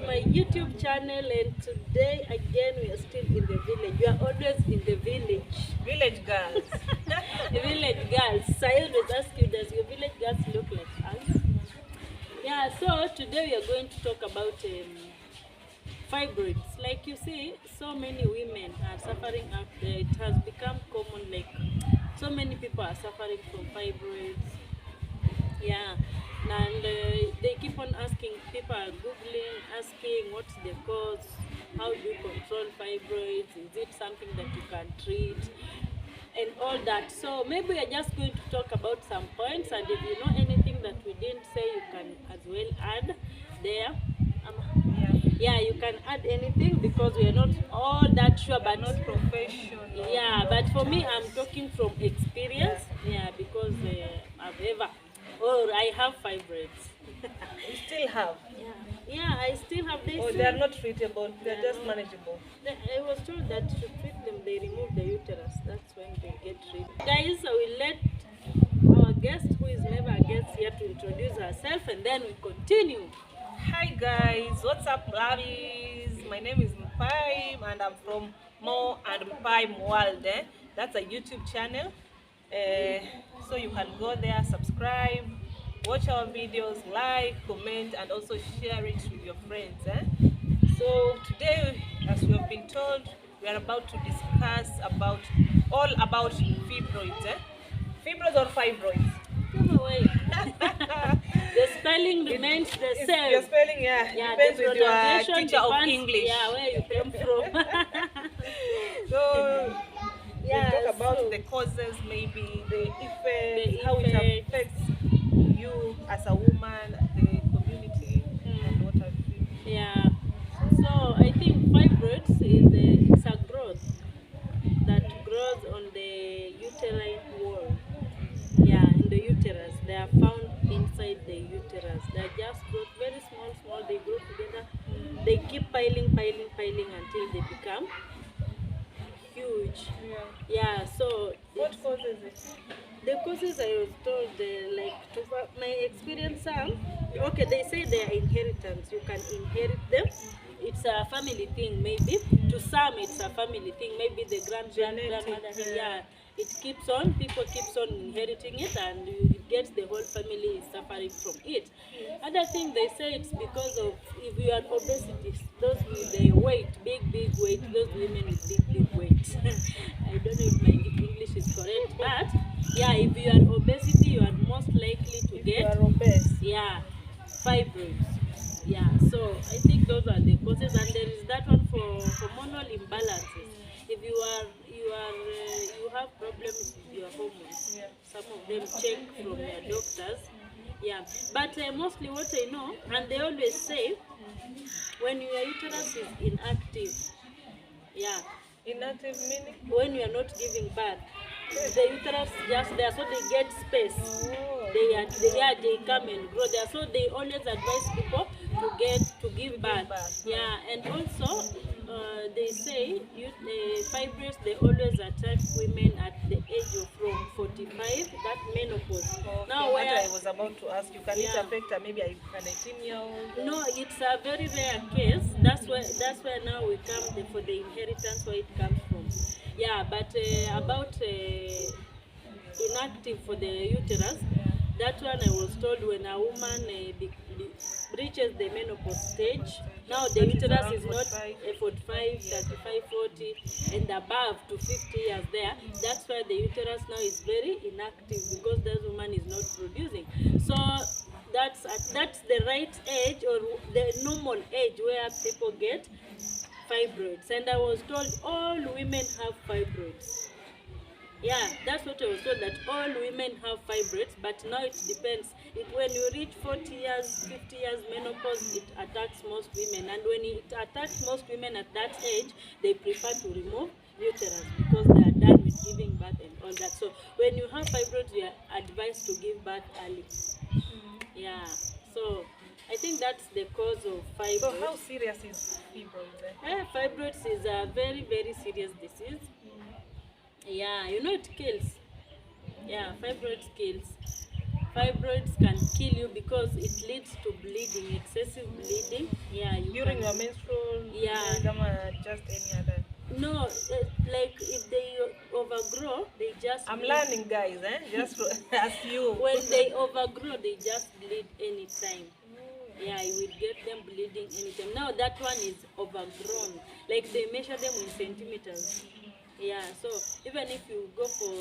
my YouTube channel, and today again we are still in the village. We are always in the village. Village girls. Village girls. So I always ask you, does your village girls look like us? Yeah, so today we are going to talk about fibroids. Like you see, so many women are suffering out there. It has become common, like so many people are suffering from fibroids. Yeah, and they keep on asking, people are Googling, asking what's the cause, how do you control fibroids, is it something that you can treat, and all that. So maybe we're just going to talk about some points, and if you know anything that we didn't say, you can as well add there. Yeah, you can add anything because we are not all that sure, but not professional. Yeah, but for me, I'm talking from experience. Yeah, because I've ever, or I have fibroids. You still have? Yeah, I still have this. Oh, they are not treatable. They are just manageable. I was told that to treat them, they remove the uterus. That's when they get treated. Guys, I will let our guest, who is never a guest here, to introduce herself, and then we continue. Hi guys, what's up, lovies? My name is Mpai, and I'm from Mo and Mpai World. That's a YouTube channel. So you can go there, subscribe, watch our videos, like, comment, and also share it with your friends. So today, as we have been told, we are about to discuss all about fibroids. Fibroids or fibroids? Come away. The spelling remains the same. Your spelling, depends with your teacher of English. Yeah, where you came from. So we talk about the causes, maybe the effects, how it affects you as a woman, the community, and what have you. Yeah. So I think fibroids it's a growth that grows on the uterine wall. Yeah, in the uterus. They are found inside the uterus. They are just growth, very small. They grow together. They keep piling until they become huge. Yeah. So What causes it? the causes, I was told, my experience, okay, they say they are inheritance. You can inherit them. It's a family thing, maybe. To some, it's a family thing. Maybe the grandmother, it keeps on. People keeps on inheriting it, and it gets the whole family is suffering from it. Other thing, they say it's because of if you are obesity, those with the weight, big weight, those women with big weight. I don't know if my English is correct, but yeah, if you are obesity, you are most likely to get you are obese. Fibroids. Yeah, so I think those are the causes, and there is that one for hormonal imbalances. If you have problems with your hormones, some of them check from your doctors. Yeah, but mostly what I know, and they always say, when your uterus is inactive, Inactive meaning? when you are not giving birth, the uterus just there, so they get space. They come and grow there, so they always advise people to give birth. Yeah, and also they say fibroids, they always attack women at the age of from 45, that menopause. Okay, Now where I was about to ask you, can it affect maybe a 19-year-old? No, it's a very rare case. That's where now we come for the inheritance, where it comes from. Yeah, but about inactive for the uterus, that one I was told when a woman reaches the menopause stage. Now the uterus is not 45, 35, 40 and above to 50 years there. That's why the uterus now is very inactive, because that woman is not producing. So that's the right age, or the normal age, where people get fibroids. And I was told all women have fibroids. Yeah, that's what I was told, that all women have fibroids, but now it depends. When you reach 40 years, 50 years menopause, it attacks most women. And when it attacks most women at that age, they prefer to remove uterus because they are done with giving birth and all that. So when you have fibroids, you are advised to give birth early. Yeah, so I think that's the cause of fibroids. So how serious is fibroids? Fibroids is a very serious disease. Yeah, you know it kills. Yeah, fibroids kills. fibroids can kill you because it leads to bleeding, excessive bleeding. Yeah, during your menstrual Yeah. days, or just any other. No, like if they overgrow, they just I'm bleed. learning, guys. Just as you. When they overgrow, they just bleed anytime. Yeah, you will get them bleeding anytime. Now that one is overgrown. Like they measure them in centimeters. Yeah, so even if you go for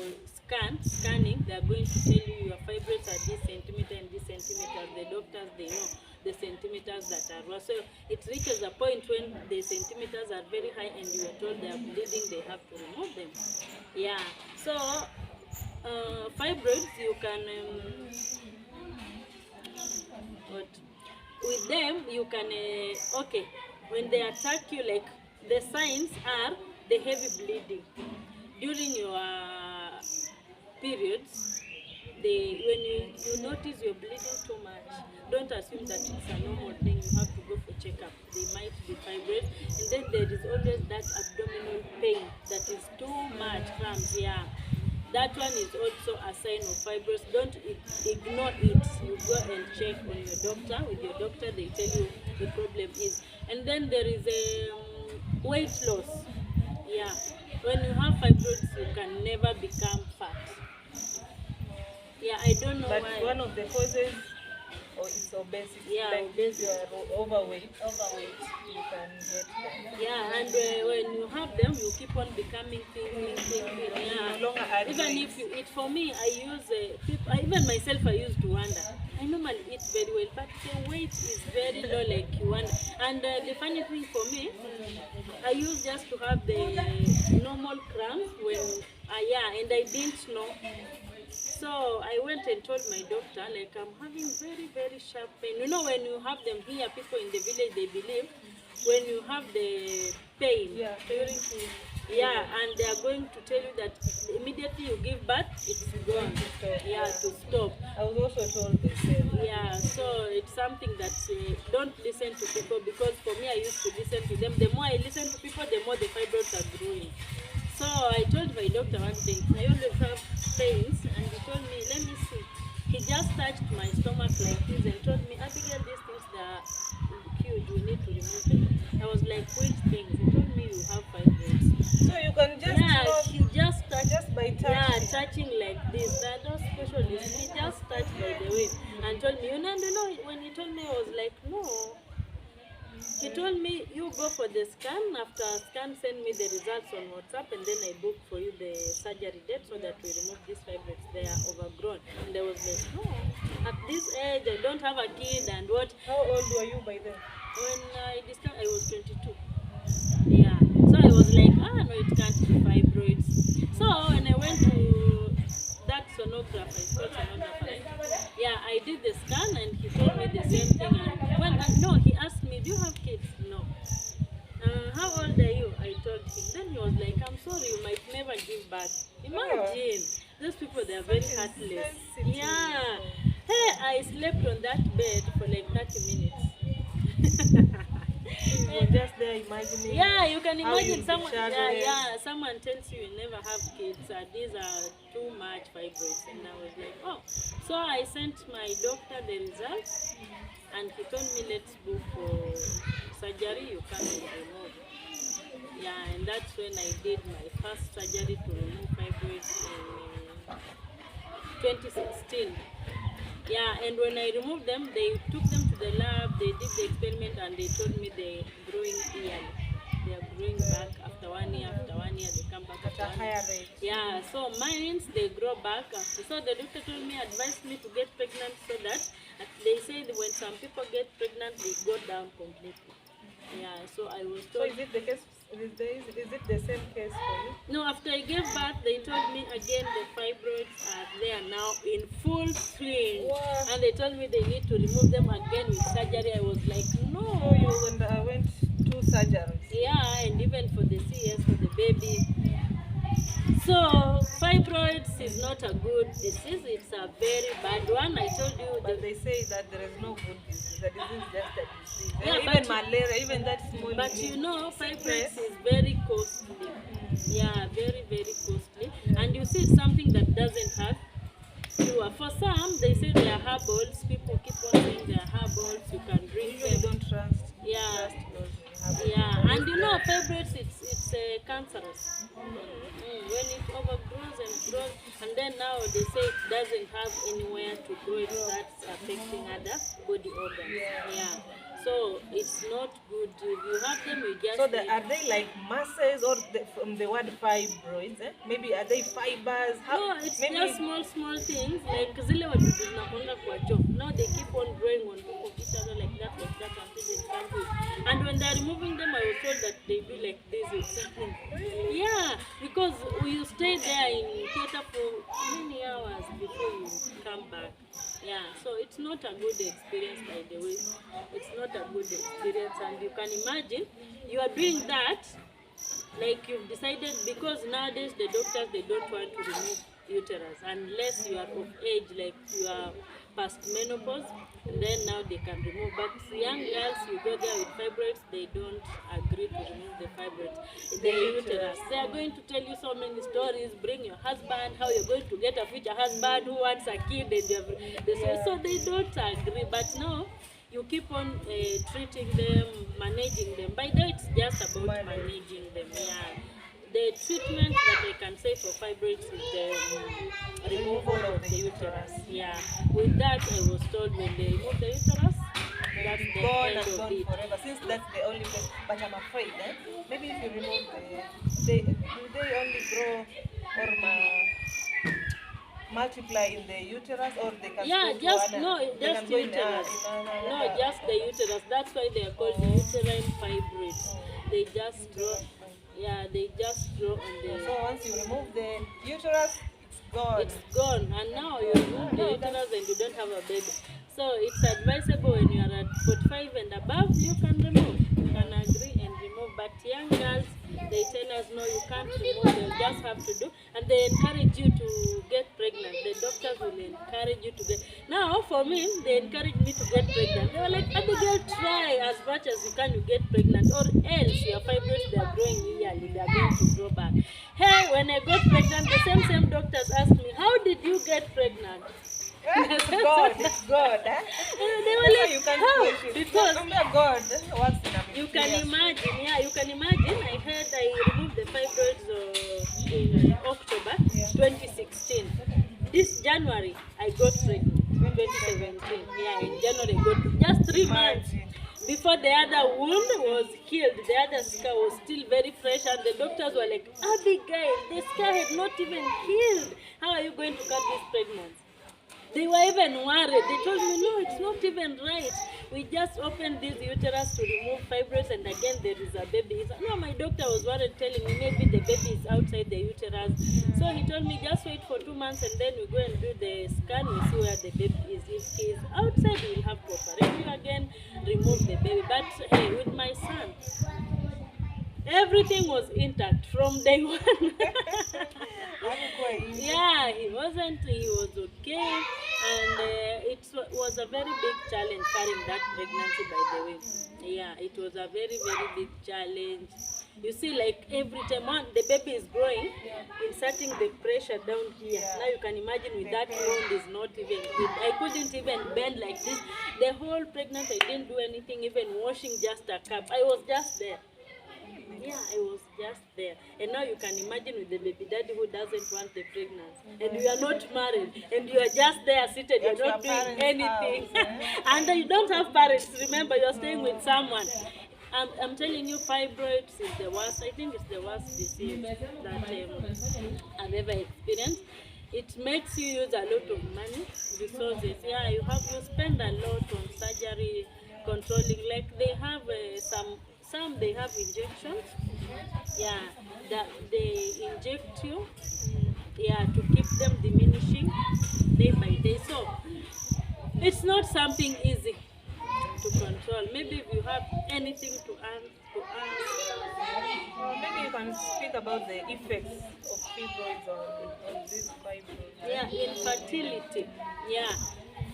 scanning, they are going to tell you your fibroids are this centimeter and this centimeter. The doctors, they know the centimeters that are raw. So it reaches a point when the centimeters are very high and you are told they are bleeding, they have to remove them. Yeah, so fibroids, you can what with them you can okay, when they attack you, like the signs are the heavy bleeding during your periods. When you notice you're bleeding too much, don't assume that it's a normal thing. You have to go for checkup. They might be fibroids. And then there is always that abdominal pain that is too much, cramps. Yeah, that one is also a sign of fibroids. Don't ignore it. You go and check on your doctor. With your doctor, they tell you the problem is. And then there is a weight loss. Yeah, when you have fibroids, you can never become fat. Yeah, I don't know But why. one of the causes, or it's obesity. Yeah, like obesity. you are overweight, you can get that. Yeah, and when you have them, you keep on becoming thin. Yeah. No longer add Even weight. if you eat, for me, I use even myself, I used to wonder. I normally eat very well, but the weight is very low, like you wonder. And the funny thing for me, I used just to have the normal cramps when, yeah, and I didn't know. So I went and told my doctor, like, I'm having very, very sharp pain. You know, when you have them here, people in the village, they believe when you have the pain, Yeah, during, yeah, and they are going to tell you that immediately you give birth, it's gone. Yeah, to stop. I was also told the same. Yeah, so it's something that don't listen to people, because for me, I used to listen to them. The more I listen to people, the more the fibroids are growing. So I told my doctor one thing, I always have pains, and he told me, let me see. He just touched my stomach like this and told me, Abigail, these things that are huge, we need to remove them. I was like, which things? He told me you have fibroids. So you can just He just touched, just by touching. yeah, touching like this. That those specialists, he just touched by the way and told me, you know, when he told me, I was like, no. He told me, you go for the scan. After scan, send me the results on WhatsApp, and then I book for you the surgery date so that we remove these fibroids. They are overgrown. And I was like, no, at this age, I don't have a kid, and what? How old were you by then? When I was 22. Yeah. So I was like, no, it can't be fibroids. So when I went to that sonographer, it's called sonographer, right? Yeah, I did the scan, and he told me the same thing. And no, he asked me, do you have kids? No. How old are you? I told him. Then he was like, I'm sorry, you might never give birth. Imagine, those people, they are very heartless. Yeah. Hey, I slept on that bed for like 30 minutes. You were just there imagining. Yeah, you can how imagine you'll be someone. shadowed. Yeah, someone tells you you never have kids. These are too much fibroids, and I was like, oh. So I sent my doctor the results, and he told me, let's book for surgery. You come and remove. Yeah, and that's when I did my first surgery to remove fibroids in 2016. Yeah, and when I removed them, they took them to the lab, they did the experiment, and they told me they're growing yearly. They are growing back after 1 year, they come back At a higher rate. Yeah, so mine, they grow back after. So the doctor told me, advised me to get pregnant, so that they say that when some people get pregnant, they go down completely. Yeah, so I was So told. is it the case these days? Is it the same case for you? No, after I gave birth, they told me again the fibroids are there now in full swing. Wow. And they told me they need to remove them again with surgery. I was like, no. So you went 2 surgeries. Yeah, and even for the CS, for the baby. So, fibroids is not a good disease. It's a very bad one. I told you. But they say that there is no good disease. The disease is just a disease. Yeah, Even malaria, even that small. But you know, fibroids is very costly. Yeah, very, very costly. And you see, it's something that doesn't have Sure. For some, they say they are herbals. People keep on saying they are herbals. You can drink Usually them. don't trust. Yeah. Trust those herbal. Yeah, and you know, fibroids, it's cancerous. When it overgrows and grows, and then now they say it doesn't have anywhere to grow, it starts affecting other body organs. Yeah. So it's not good. If you have them, you just So need. are they like masses or from the word fibroids? Maybe are they fibers? No, it's maybe just small things like zile wadudu zinakwanga kwa choo. Now they keep on growing on top of each other like that until they come with. And when they're removing them, I was told that they do like this with something. Yeah, because you stay there in theater for many hours before you come back. Yeah, so it's not a good experience, by the way. It's not a good experience, and you can imagine you are doing that. Like you've decided, because nowadays the doctors, they don't want to remove uterus unless you are of age, like you are past menopause, and then now they can remove. But young girls, you go there with fibroids, they don't agree to remove the fibroids, the uterus. They are going to tell you so many stories. Bring your husband, how you're going to get a future husband who wants a kid, and so they don't agree. But no, you keep on treating them, managing them. By the way, it's just about managing them. Yeah. The treatment that I can say for fibroids is the removal of the uterus. Yeah. With that, I was told when they remove the uterus, that's the gone end and of gone it. forever. Since that's the only place. But I'm afraid, maybe if you remove do they only grow or multiply in the uterus, or they can Yeah, go just to no, they just can go uterus. No, just the uterus. That's why they are called the uterine fibroids. They just grow. Yeah, they just grow on the. So once you remove the uterus, it's gone. It's gone, and now you remove the uterus and you don't have a baby. So it's advisable when you are at 45 and above, you can remove. You can agree and remove. But young girls, they tell us no, you can't remove. They'll just have to do, and they encourage you to get pregnant. The doctors will encourage you to get. Now, for me, they encouraged me to get pregnant. They were like, Abigail, try as much as you can to get pregnant, or else your fibroids, they are growing yearly. They are going to grow back. Hey, when I got pregnant, the same doctors asked me, how did you get pregnant? It's God, it's God. They were like, you can how? push it. Because God works in a you can imagine, you can imagine. I removed the fibroids in October 2016. This January, I got pregnant. 2017. Yeah, in January, I got just 3 months. Before the other wound was healed, the other scar was still very fresh, and the doctors were like, Abigail, the scar had not even healed. How are you going to cut this pregnancy? They were even worried. They told me, no, it's not even right. We just opened this uterus to remove fibroids, and again there is a baby. He said, no, my doctor was worried, telling me maybe the baby is outside the uterus. So he told me, just wait for 2 months and then we go and do the scan. We see where the baby is. If he is outside, we'll have to operate you again, remove the baby. But hey, with my son, everything was intact from day one. Yeah, he was okay, and it was a very big challenge carrying that pregnancy, by the way. Yeah, it was a very big challenge. You see, like every time the baby is growing, inserting the pressure down here. Now you can imagine with that wound is not even good. I couldn't even bend like this. The whole pregnancy, I didn't do anything, even washing just a cup. I was just there. Yeah, I was just there. And now you can imagine with the baby daddy who doesn't want the pregnancy. And you are not married. And you are just there seated. You're not doing anything. And you don't have parents. Remember, you're staying with someone. I'm telling you, fibroids is the worst. I think it's the worst disease that I've ever experienced. It makes you use a lot of money, resources. Yeah, you spend a lot on surgery, controlling. Like they have some they have injections. Yeah, that they inject you. Yeah, to keep them diminishing day by day. So it's not something easy to control. Maybe if you have anything to ask. Maybe you can speak about the effects of fibroids on these fibroids. Yeah, infertility. Yeah,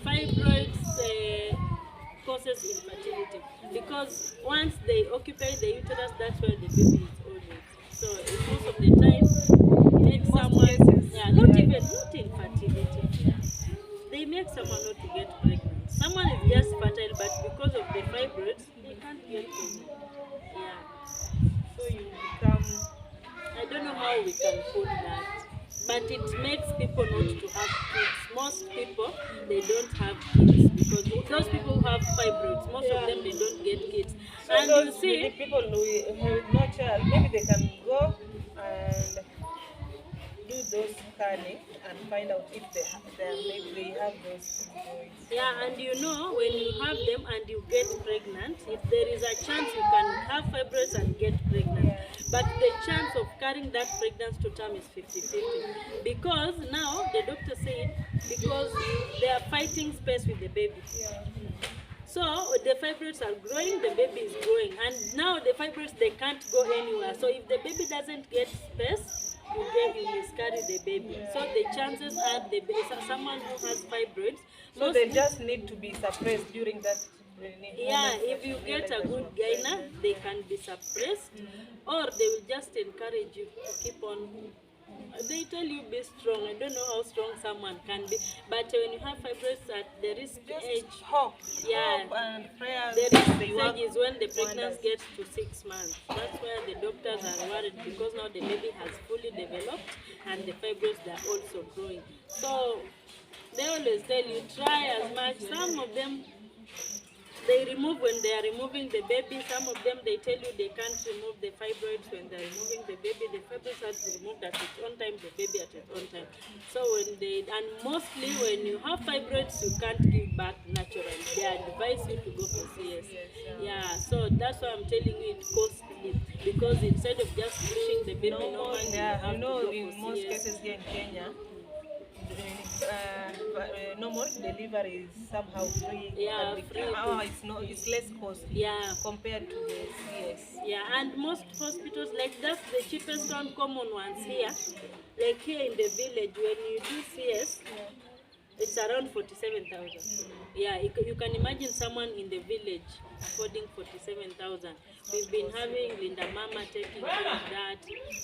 fibroids causes infertility because once they occupy the uterus, that's where the baby is always. So most of the time, make someone, not infertility. they make someone not to get pregnant. Someone is just fertile, but because of the fibroids, they can't get pregnant. Yeah. So you become. I don't know how we can put that, but it makes people not to have kids. Most people, they don't have kids because those people who have fibroids, most of them, they don't get kids. So And those you see, people with no child, maybe they can go and do those scanning and find out if maybe they have those fibroids. yeah, and you know, when you have them and you get pregnant, if there is a chance you can have fibroids and get pregnant. Yeah. But the chance of carrying that pregnancy to term is 50-50. Because now the doctor said, because they are fighting space with the baby. Yeah. So the fibroids are growing, the baby is growing, and now the fibroids, they can't go anywhere. So if the baby doesn't get space, you miscarry the baby. Yeah. So the chances are someone who has fibroids. So they just need to be suppressed during that. Yeah, if you get a good gyna, they can be suppressed, or they will just encourage you to keep on. They tell you be strong. I don't know how strong someone can be, but when you have fibroids at the risk age, Hope. yeah, Hope and prayers. the risk stage is when the pregnancy wonders. gets to 6 months. That's where the doctors are worried because now the baby has fully developed and the fibroids are also growing. So they always tell you try as much. Some of them, they remove when they are removing the baby. Some of them, they tell you they can't remove the fibroids when they are removing the baby. The fibroids have to be removed at its own time, the baby at its own time. So and mostly when you have fibroids, you can't give back naturally. They advise you to go for CS. Yeah, so that's why I'm telling you it's costly, because instead of just pushing the baby normally, you have to go in for most CS. cases here in Kenya, normal delivery is somehow free. Yeah, free. It's less costly. Yeah. Compared to the CS. Yeah, and most hospitals, like that's the cheapest one, common ones here. Like here in the village, when you do CS, it's around 47,000. Yeah, you can imagine someone in the village affording 47,000. We've been having Linda Mama taking care of that,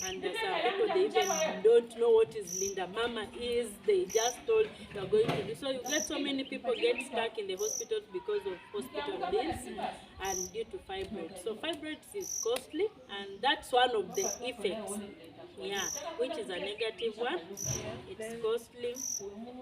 and some people, they even don't know what is Linda Mama is. They just told you are going to do. So you get so many people get stuck in the hospitals because of hospital bills and due to fibroids. So fibroids is costly, and that's one of the effects. Yeah, which is a negative one. It's costly.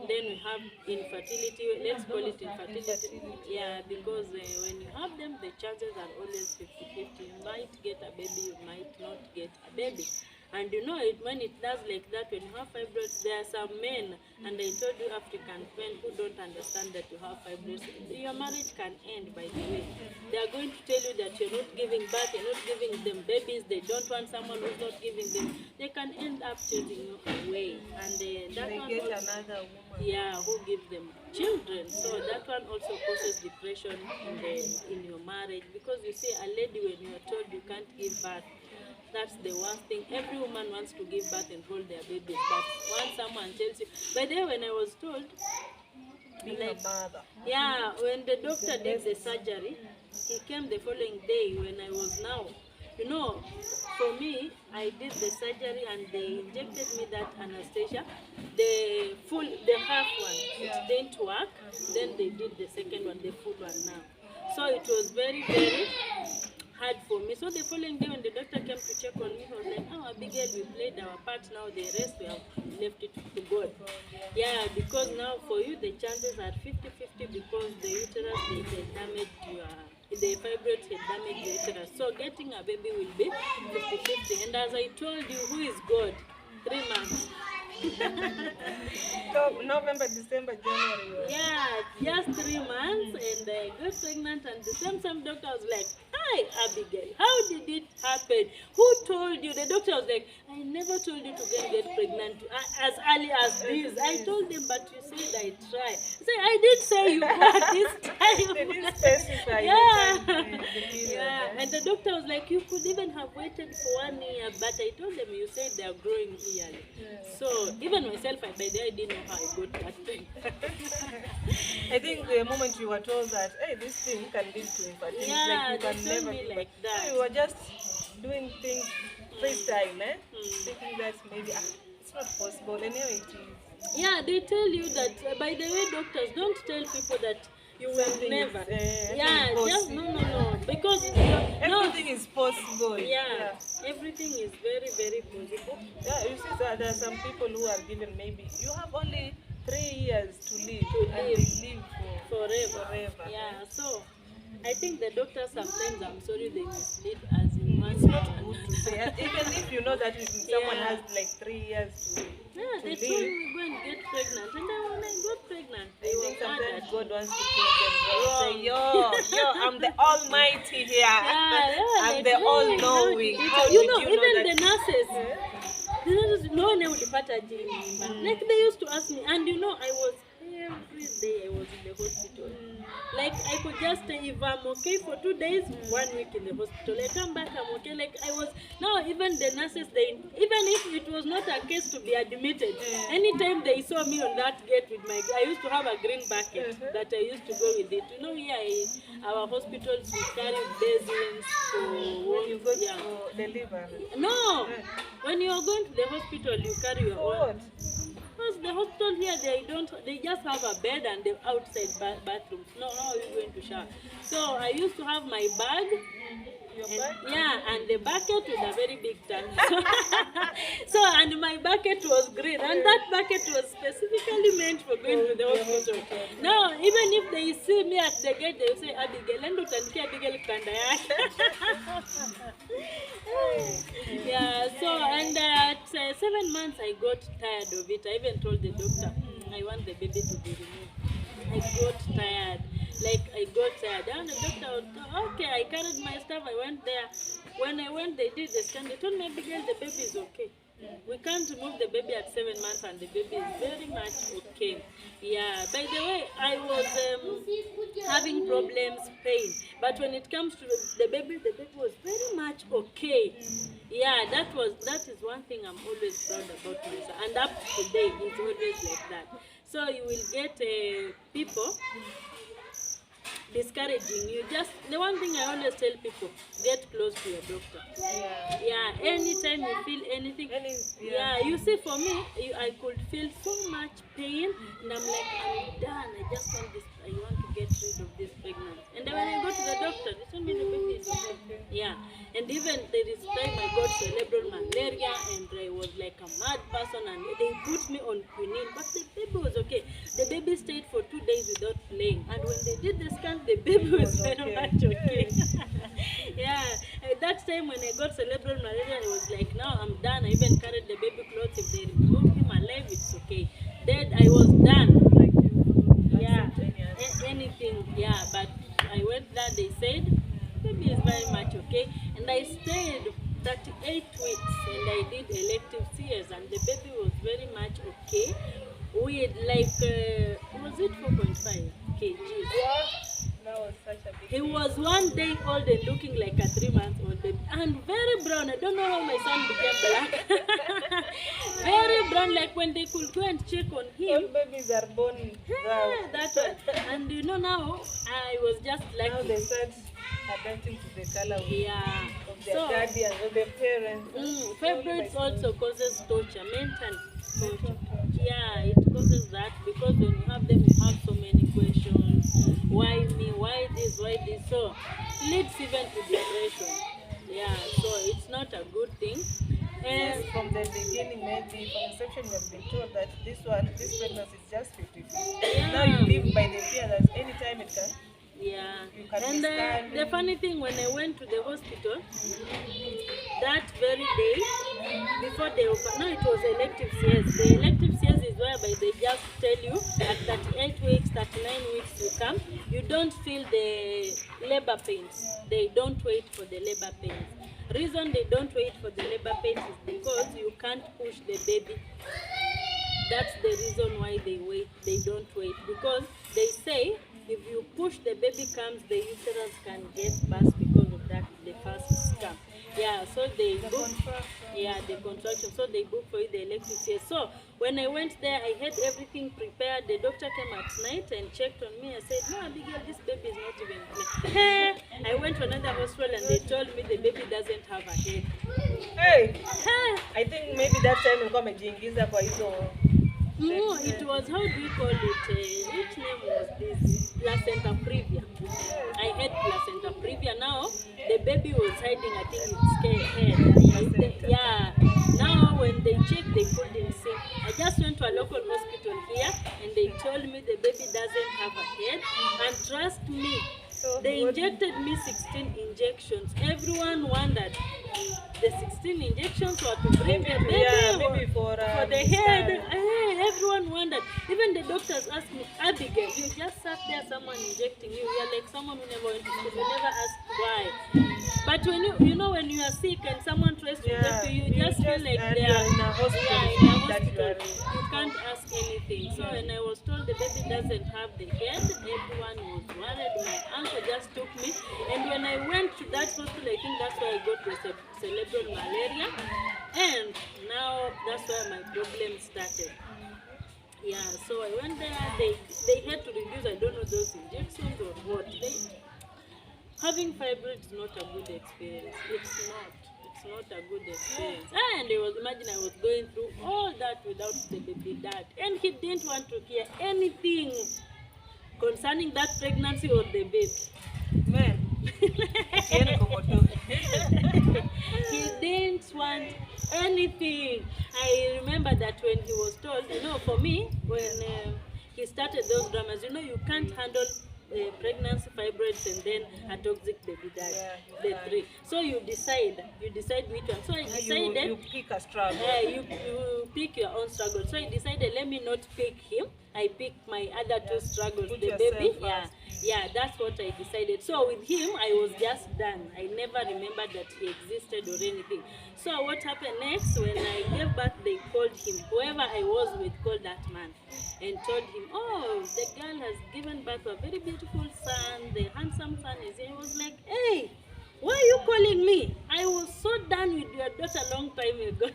Then we have infertility. Let's call it infertility. Yeah, because when you have them, the chances are always 50-50. You might get a baby, you might not get a baby. And you know it when it does like that, when you have fibroids, there are some men, and I told you African men who don't understand that you have fibroids. Your marriage can end, by the way. They are going to tell you that you're not giving birth, you're not giving them babies, they don't want someone who's not giving them. They can end up chasing you away. And that They one get also, another woman. yeah, who give them children. So that one also causes depression in your marriage, because you see, a lady, when you are told you can't give birth, that's the worst thing. Every woman wants to give birth and hold their babies, but once someone tells you, by the way, when I was told, Being a mother. yeah, when the doctor did the surgery, he came the following day when I was now. You know, for me, I did the surgery and they injected me that anesthesia. The half one, it didn't work. Then they did the second one, the full one now. So it was very, very hard for me. So the following day when the doctor came to check on me, he was like, oh, Abigail, we played our part, now the rest we have left it to God. Yeah, because now for you the chances are 50-50, because the uterus, they can damage the fibroids had damaged the uterus. So getting a baby will be 50-50. And as I told you, who is God? 3 months. So November, December, January. Yeah, just 3 months, and I got pregnant, and the same doctor was like, hi Abigail, how did it happen? Who told you? The doctor was like, I never told you to get pregnant as early as this. I told them, but you said I try. Say, I did say you got this time. They didn't specify. Yeah, and the doctor was like, you could even have waited for 1 year, but I told them you said they are growing yearly. So even myself, by the way, I didn't know how I got that thing. I think the moment you were told that, hey, this thing can lead to infertility, Yeah, like you they can told never me give like birth. that. So you were just doing things freestyle, thinking that maybe it's not possible. Anyway, it is. Yeah, they tell you that, by the way, doctors, don't tell people that you will Something never. is, Yeah, just impossible. no, because no. Everything is possible. Yeah, everything is very, very possible. Yeah, you see, there are some people who are given maybe you have only 3 years to live, To and live they live for forever. forever. Yeah, so I think the doctors sometimes, I'm sorry, they mislead us in one It's way not or good to say, another. even if you know that someone Yeah. has like 3 years Yeah, to they told live. me go and get pregnant, and then when I got pregnant, I they were think mad sometimes at God me. wants to prove them wrong. Say, Wrong. yo, I'm the Almighty here. Yeah, I'm like, the hey, how did All-Knowing. it? How You did know, you know even that? the nurses, Eh? no one would part like they used to ask me, and you know, I was every day I was in the hospital. Like I could just say if I'm okay for 2 days, 1 week in the hospital. I come back, I'm okay. Like I was now even the nurses, they even if it was not a case to be admitted, anytime they saw me on that gate with my, I used to have a green bucket that I used to go with it. You know, here our hospitals we carry basins for When you go yeah. to deliver. No, when you are going to the hospital, you carry your For own. what? Because the hospital here, they don't, they just have a bed and the outside bathrooms. No, how are you going to shower? So I used to have my bag. Your And, bag? yeah, and the bucket with a very big tank. So, and my bucket was green, and that bucket was specifically meant for going to the hospital. Now, even if they see me at the gate, they will say, Abigail, endo utanikia Abigail kanda yake. Yeah, so, and at 7 months, I got tired of it. I even told the doctor, I want the baby to be removed. I got tired. Like I got tired. And the doctor was, okay, I carried my stuff, I went there. When I went, they did the scan. They told me, Abigail, the baby is okay. We can't remove the baby at 7 months, and the baby is very much okay. Yeah. By the way, I was having problems, pain. But when it comes to the baby was very much okay. Yeah, that is one thing I'm always proud about myself. And up to today, it's always like that. So you will get people discouraging you. Just the one thing I always tell people: get close to your doctor. Yeah. Yeah, anytime you feel anything. Yeah, you see, for me, I could feel so much pain, and I'm like, I'm done. I just want this. I want to get rid of this pregnancy. And then when I go to the doctor, they told me the baby is okay. Yeah, and even there is time I got cerebral malaria, and I was like a mad person, and they put me on quinine, but the baby was okay. The baby stayed for 2 days without playing, and when they did the scan, the baby was very much okay. Yeah, at that time when I got cerebral malaria, I was like, now I'm done. I even carried the baby clothes. If they remove him alive, it's okay. Dead, I was done. Yeah, anything. Yeah, but I went there. They said baby is very much okay, and I stayed 38 weeks, and I did elective CS, and the baby was very much okay. With like was it 4.5 kgs? Yeah. That was such a big He deal. was 1 day old and looking like a 3-month-old baby, and very brown. I don't know how my son became black. Very brown, like when they could go and check on him. All babies are born brown. Yeah, that one. And you know, now I was just like, Now they start adapting to the color of yeah. their So, guardian, of their parents. fibroids also causes torture, mental torture. Yeah, it causes that, because when you have them, you have so many questions. Why me? Why this? Why this? So, leads even to depression. Yeah, so it's not a good thing. And Yes, from the beginning, maybe from inception, you have been told that this pregnancy is just 50-50. Now you live by the fear that anytime it can. yeah, You can and be standing. the funny thing, when I went to the hospital, that very day, before they open, no, it was elective CS. The elective CS is whereby they just tell you at 38 weeks, 39 weeks you come. You don't feel the labor pains. They don't wait for the labor pains. Reason they don't wait for the labor pains is because you can't push the baby. That's the reason why they wait. They don't wait, because they say if you push, the baby comes, the uterus can get burst because of that, the first scam. Yeah, so they book. Yeah, the contraction. So they book for you the elective CS. So when I went there, I had everything prepared. The doctor came at night and checked on me. I said, no, Abigail, this baby is not even clean. I went to another hospital and they told me the baby doesn't have a head. Hey, I think maybe that time ulikuwa amejiingiza kwa hizo No, it was, how do you call it? Which name was this? Placenta previa. I had placenta previa. Now the baby was hiding, I think its head. Yeah. Now when they checked, they couldn't see. I just went to a local hospital here, and they told me the baby doesn't have a head. And trust me, they injected me 16 injections. Everyone wondered. The 16 injections were to bring the baby for the head. Everyone wondered. Even the doctors asked me, Abigail, you just sat there, someone injecting you. You're like someone who never went to school. You never asked why. But when you know when you are sick and someone tries to inject you, you just feel like they are in a hospital. in a hospital. You can't ask anything. So when I was told the baby doesn't have the head, everyone was worried. My uncle just took me, and when I went to that hospital, I think that's where I got the cerebral malaria, and now that's where my problem started. Yeah, so I went there. They had to reduce, I don't know, those injections or what. Having fibroids is not a good experience. It's not a good experience. And imagine I was going through all that without the baby dad, and he didn't want to hear anything concerning that pregnancy or the baby. Man. He didn't want anything. I remember that when he was told, for me, when he started those dramas, you can't handle pregnancy, fibroids, and then a toxic baby dad. The three. So you decide which one. So I decided you pick a struggle. You pick your own struggle. So I decided, let me not pick him. I picked my other two struggles, Put the baby. first. Yeah, that's what I decided. So with him, I was just done. I never remembered that he existed or anything. So what happened next? When I gave birth, they called him. Whoever I was with called that man and told him, oh, the girl has given birth to a very beautiful son. The handsome son is here. I was like, hey, why are you calling me? I was so done with your daughter a long time ago.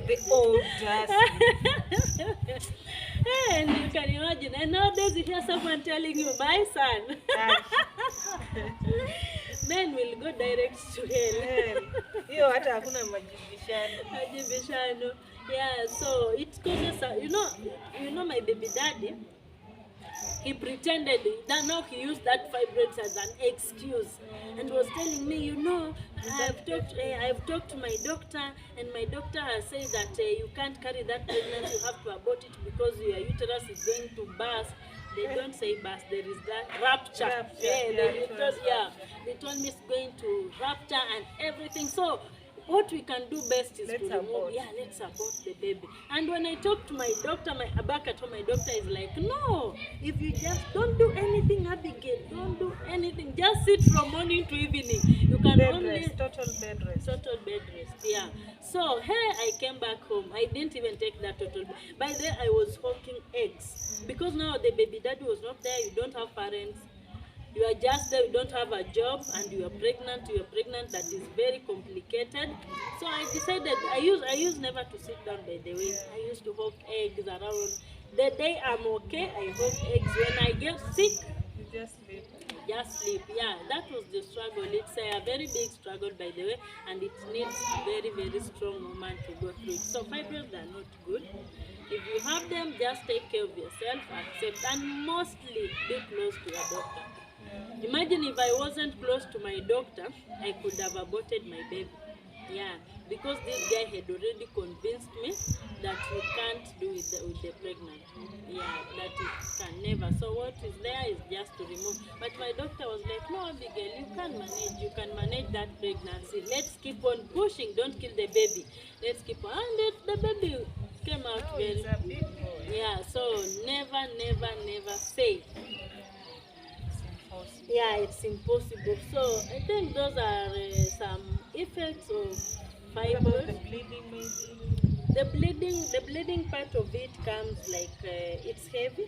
The audacity. And you can imagine, and nowadays you hear someone telling you, my son. Men will go direct to hell. Hiyo hata hakuna majibishano. Yeah, so it causes my baby daddy. He pretended that now he used that fibroids as an excuse and was telling me, I've talked to my doctor, and my doctor has said that you can't carry that pregnancy, you have to abort it because your uterus is going to burst. They don't say burst, there is that rupture. They told me it's going to rupture and everything. So what we can do best is let's abort the baby. And when I talk to my doctor, my doctor is like, no, if you just don't do anything, Abigail, don't do anything, just sit from morning to evening. You can total bed rest. Total bed rest, yeah. So here I came back home. I didn't even take that total. By then I was hawking eggs because now the baby daddy was not there. You don't have parents. You are just there, you don't have a job, and you are pregnant. That is very complicated. So I decided, I used never to sit down, by the way. I used to hawk eggs around. The day I'm okay, I hawk eggs. When I get sick, you just sleep. Yeah, that was the struggle. It's a very big struggle, by the way, and it needs a very, very strong woman to go through it. So fibroids are not good. If you have them, just take care of yourself, accept, and mostly be close to your doctor. Imagine if I wasn't close to my doctor, I could have aborted my baby. Yeah, because this guy had already convinced me that you can't do it with the pregnant. Yeah, that it can never. So what is there is just to remove. But my doctor was like, no, Abigail, you can manage that pregnancy. Let's keep on pushing. Don't kill the baby. Let's keep on. And the baby came out well. Yeah, so never say. Yeah, it's impossible. So I think those are some effects of fibroids. The bleeding, maybe. The bleeding part of it comes like it's heavy.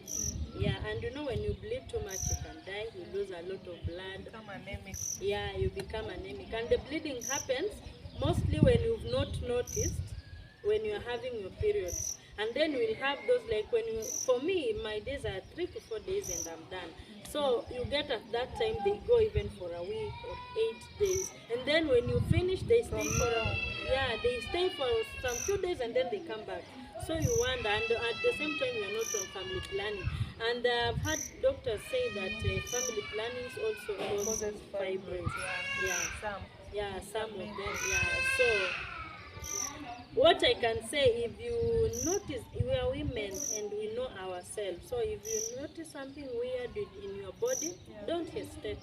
Yeah, and when you bleed too much, you can die. You lose a lot of blood. Become anemic. Yeah, you become anemic, and the bleeding happens mostly when you've not noticed when you're having your periods. And then we'll have those, like for me, my days are 3 to 4 days and I'm done. So you get at that time they go even for a week or 8 days, and then when you finish they stay for they stay for some few days and then they come back. So you wonder, and at the same time you are not on family planning. And I've had doctors say that family planning also causes fibroids. Some of them. Yeah. So what I can say, if you notice, we are women and we know ourselves. So if you notice something weird in your body, don't hesitate.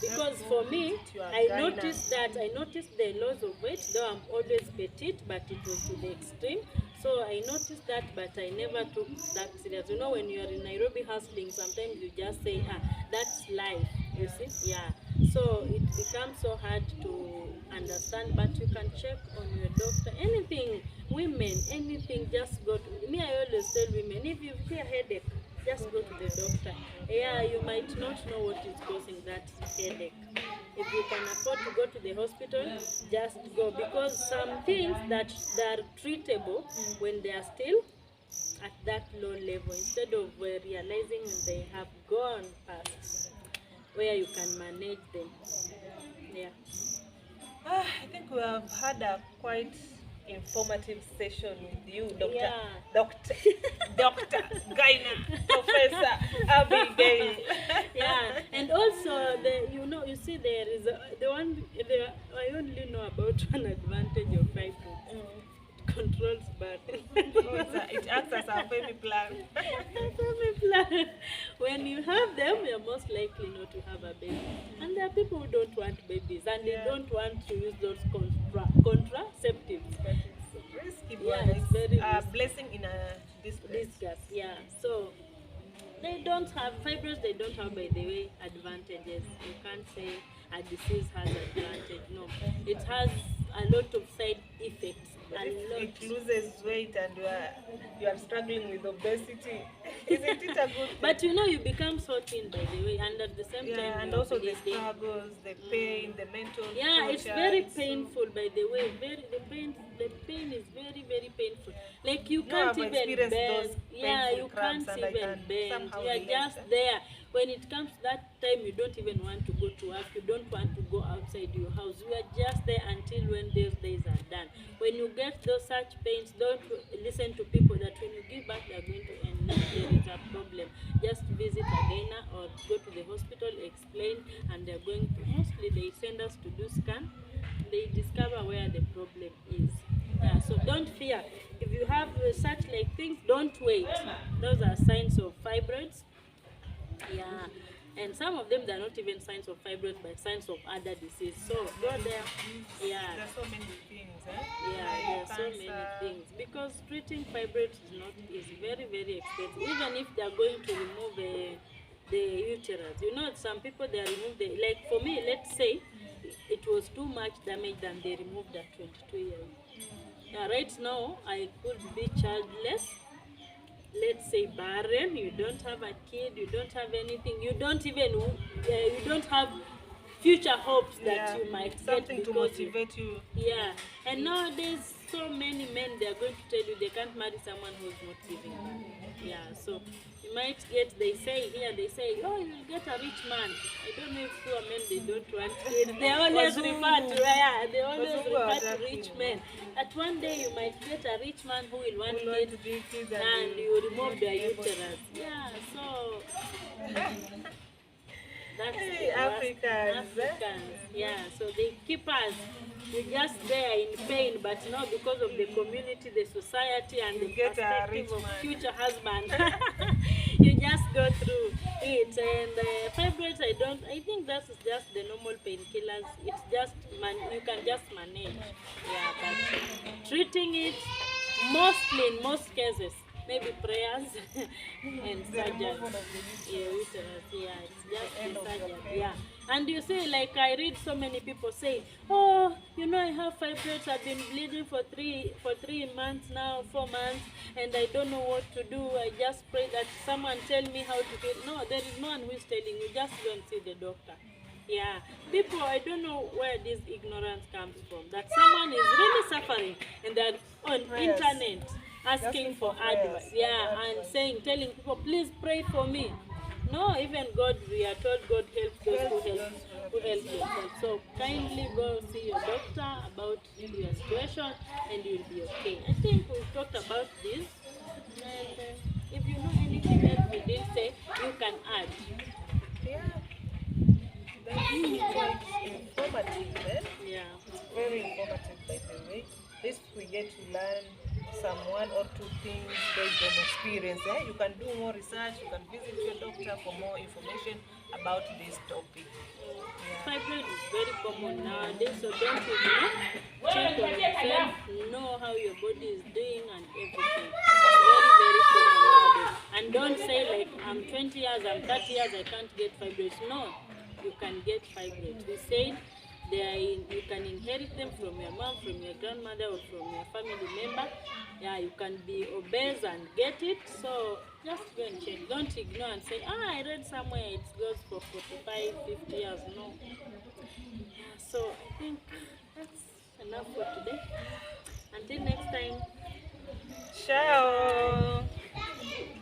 Because for me, I noticed the loss of weight, though I'm always petite, but it was to the extreme. So I noticed that, but I never took that serious. You know, when you are in Nairobi hustling, sometimes you just say, that's life, you see? Yeah. So it becomes so hard to understand, but you can check on your doctor. Anything, women, anything, just go to me. I always tell women, if you feel a headache, just go to the doctor. Yeah, you might not know what is causing that headache. If you can afford to go to the hospital, just go, because some things that are treatable when they are still at that low level, instead of realizing they have gone past where you can manage them. Yeah. I think we have had a quite informative session with you, Dr. Yeah. Dr. Gyna, Professor Abigail. Yeah, and also you see there is I only know about one advantage of fibroids. It controls birth. It acts as a baby plan. When you have them, you're most likely not to have a baby. And there are people who don't want babies, and they don't want to use those contraceptives. But it's risky, it's very a risky. blessing in a disguise. Yeah. So they don't have fibroids. They don't have, by the way, advantages. You can't say a disease has advantage. No, it has a lot of side effects. It loses weight and you are struggling with obesity. Isn't it a good thing? But you become so thin, by the way, and at the same time, and also the struggles, the pain, the mental torture. It's very painful, by the way. The pain is very, very painful. Like you can't even bend. You can't even bend. You are just there. When it comes to that time, you don't even want to go to work. You don't want to go outside your house. You are just there until when those days are done. When you get those such pains, don't listen to people that when you give back, they are going to end. There is a problem. Just visit again or go to the hospital, explain, and they're going to, mostly they send us to do scan. They discover where the problem is. Yeah, so don't fear. If you have such like things, don't wait. Those are signs of fibroids. Yeah, and some of them, they're not even signs of fibroids, but signs of other disease. So go there. Yeah. There are so many things, Yeah, there are so many things, because treating fibroids is very, very expensive. Even if they are going to remove the uterus, some people, they remove like for me, let's say it was too much damage than they removed at 22 years. Yeah, right now I could be childless. Let's say barren, you don't have a kid, you don't have anything, you don't have future hopes that you might something get to motivate you. Yeah, and nowadays so many men, they are going to tell you they can't marry someone who's not giving them. Yeah, so you might get, they say, oh, you'll get a rich man. I don't know if poor men, they don't want kids. They always refer to rich men. At one day you might get a rich man who will want kids, and you remove their uterus. Yeah, so that's Africans. Yeah, so they keep us. You're just there in pain, but now because of the community, the society, and the perspective of future husband, you just go through it. And fibroids, I think that's just the normal painkillers. It's just, you can just manage. Yeah, but treating it, mostly in most cases, maybe prayers and surgery. It's just the surgery. Yeah. And you see, like I read so many people say, oh, I have fibroids, I've been bleeding for 3 months now, 4 months, and I don't know what to do. I just pray that someone tell me how to do it. No, there is no one who is telling you. Just go and see the doctor. Yeah, people, I don't know where this ignorance comes from, that someone is really suffering and they're on internet asking for advice, and telling people, please pray for me. No, even God, we are told God helps those who help themselves. So kindly go see your doctor about your situation and you'll be okay. I think we've talked about this. And if you know anything else we didn't say, you can add. Yeah, that's quite informative, eh? Yeah. Very informative, by the way. At least we get to learn some one or two things based on experience. Eh? You can do more research, you can visit your doctor for more information about this topic. Yeah. Fibroid is very common nowadays, so don't ignore. Check on yourself, know how your body is doing and everything. Very, very common nowadays. And don't say like, I'm 20 years, I'm 30 years, I can't get fibroids. No, you can get fibroids. We said you can inherit them from your mom, from your grandmother, or from your family member. Yeah, you can be obese and get it. So just go and check. Don't ignore and say, I read somewhere it goes for 45, 50 years. No. Yeah, so I think that's enough for today. Until next time. Ciao.